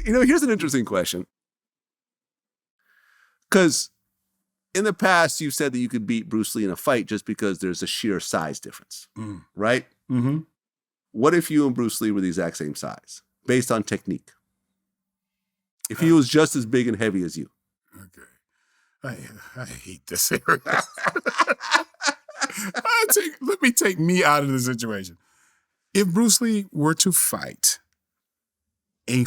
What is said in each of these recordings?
Here's an interesting question. Because in the past, you've said that you could beat Bruce Lee in a fight just because there's a sheer size difference, right? Mm-hmm. What if you and Bruce Lee were the exact same size, based on technique? If he was just as big and heavy as you. Okay. I hate this area. Let me take me out of the situation. If Bruce Lee were to fight a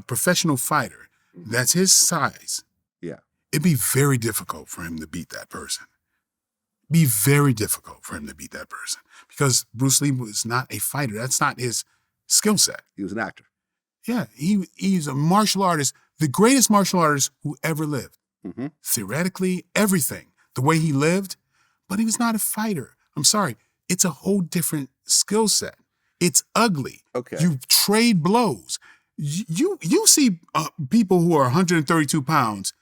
professional fighter that's his size, it'd be very difficult for him to beat that person. Be very difficult for him to beat that person because Bruce Lee was not a fighter. That's not his skill set. He was an actor. Yeah, he's a martial artist, the greatest martial artist who ever lived. Mm-hmm. Theoretically, everything, the way he lived, but he was not a fighter. I'm sorry. It's a whole different skill set. It's ugly. Okay. You trade blows. You see people who are 132 pounds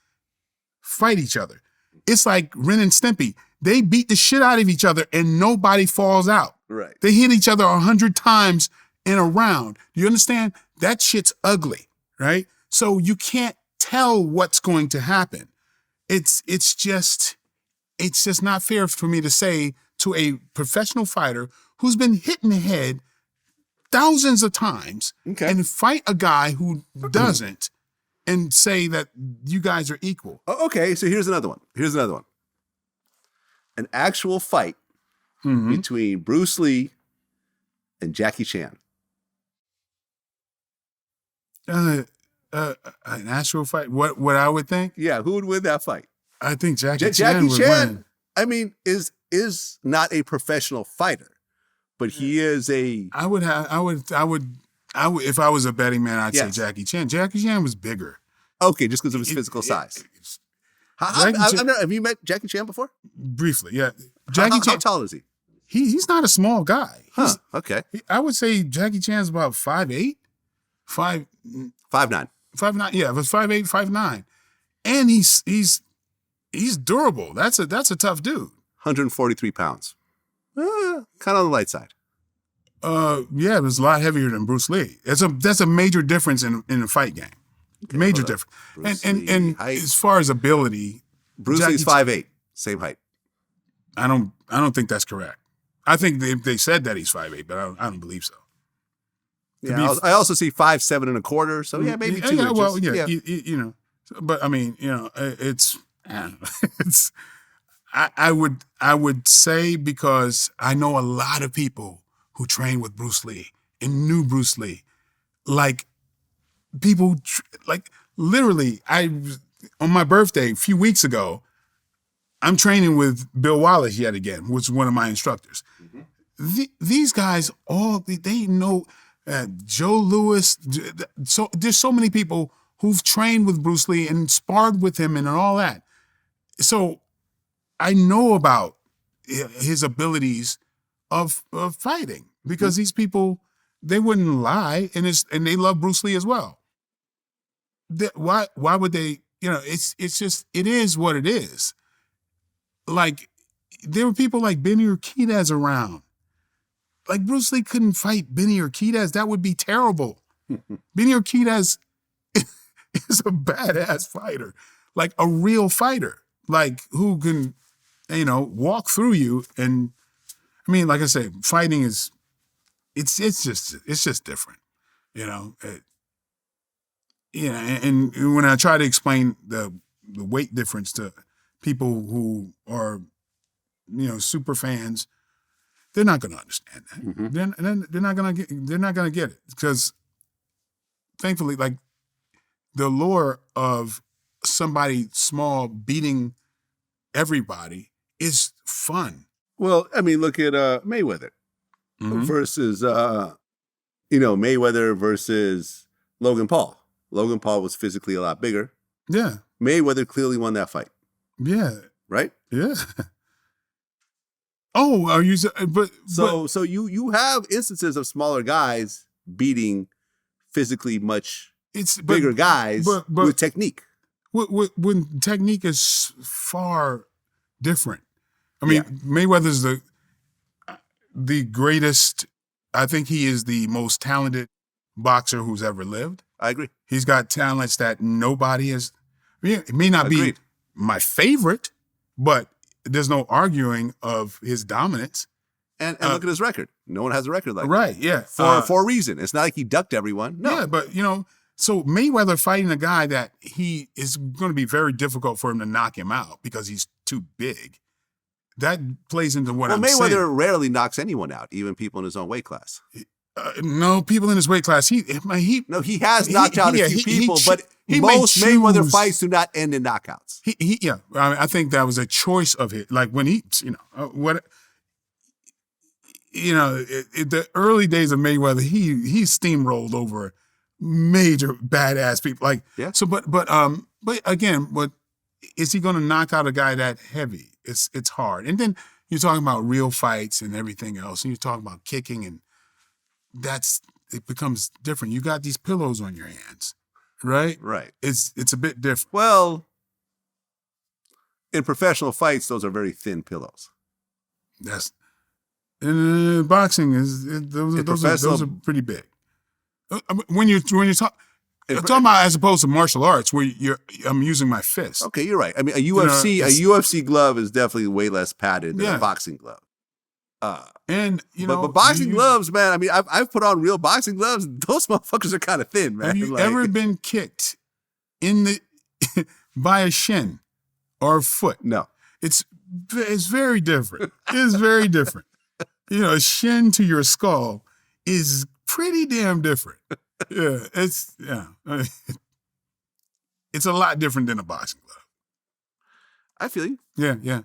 fight each other. It's like Ren and Stimpy. They beat the shit out of each other and nobody falls out. Right. They hit each other 100 times in a round. You understand? That shit's ugly, right? So you can't tell what's going to happen. It's just not fair for me to say to a professional fighter who's been hit in the head thousands of times and fight a guy who doesn't and say that you guys are equal. Okay, so here's another one. An actual fight between Bruce Lee and Jackie Chan. An actual fight? What I would think? Yeah, who would win that fight? I think Jackie Chan would win. I mean, is not a professional fighter, but he is a. I would. If I was a betting man, I'd say Jackie Chan. Jackie Chan was bigger. Okay, just because of his physical size. Have you met Jackie Chan before? Briefly, yeah. How tall is he? He's not a small guy. Okay. I would say Jackie Chan's about 5'8", 5'9". 5'9", yeah, it was 5'8", 5'9". And he's durable. That's a tough dude. 143 pounds. Kind of on the light side. Yeah, it was a lot heavier than Bruce Lee. That's a major difference in a fight game. Okay, major difference. And as far as ability, Bruce Lee's 5'8", same height. I don't think that's correct. I think they said that he's 5'8", but I don't believe so. Yeah, I also see 5'7" and a quarter. So yeah, maybe 2 inches. Well, yeah. You know, but I mean, you know, it's I would say because I know a lot of people who trained with Bruce Lee and knew Bruce Lee, like people like literally. On my birthday a few weeks ago, I'm training with Bill Wallace yet again, which is one of my instructors. Mm-hmm. These guys they know. Joe Louis, so there's so many people who've trained with Bruce Lee and sparred with him and all that. So I know about his abilities of fighting because these people, they wouldn't lie and they love Bruce Lee as well. Why would they? You know, it's just it is what it is. Like there were people like Benny Urquidez around. Like Bruce Lee couldn't fight Benny Urquidez. That would be terrible. Benny Urquidez is a badass fighter, like a real fighter, like who can, you know, walk through you. And I mean, like I say, fighting is, it's just different, you know. And when I try to explain the weight difference to people who are, you know, super fans. They're not going to understand that. Mm-hmm. They're not going to get it because, thankfully, like the allure of somebody small beating everybody is fun. Well, I mean, look at Mayweather versus Mayweather versus Logan Paul. Logan Paul was physically a lot bigger. Yeah. Mayweather clearly won that fight. Yeah. Right? Yeah. Oh, are you? So you have instances of smaller guys beating physically much bigger guys with technique. When technique is far different. I mean, Mayweather's the greatest. I think he is the most talented boxer who's ever lived. I agree. He's got talents that nobody has. It may not Agreed. be my favorite, but there's no arguing of his dominance. And look at his record. No one has a record like that. Right, yeah. For a reason. It's not like he ducked everyone. No. Yeah, but, so Mayweather fighting a guy that he is going to be very difficult for him to knock him out because he's too big. That plays into what I'm saying. Well, Mayweather rarely knocks anyone out, even people in his own weight class. No, people in his weight class. He has knocked out a few people, but most Mayweather fights do not end in knockouts. I think that was a choice of it. Like when the early days of Mayweather, he steamrolled over major badass people. Like, yeah. So, but again, is he going to knock out a guy that heavy? It's hard. And then you're talking about real fights and everything else, and you're talking about kicking, and it becomes different. You got these pillows on your hands, right? Right. It's a bit different. Well, in professional fights, those are very thin pillows. That's boxing those are pretty big. When you're talking about as opposed to martial arts, where I'm using my fist. Okay, you're right. I mean, a UFC glove is definitely way less padded than a boxing glove. But boxing gloves, man. I mean, I've put on real boxing gloves. Those motherfuckers are kind of thin, man. Have you ever been kicked by a shin or a foot? No. It's very different. It's very different. A shin to your skull is pretty damn different. Yeah, it's a lot different than a boxing glove. I feel you. Yeah.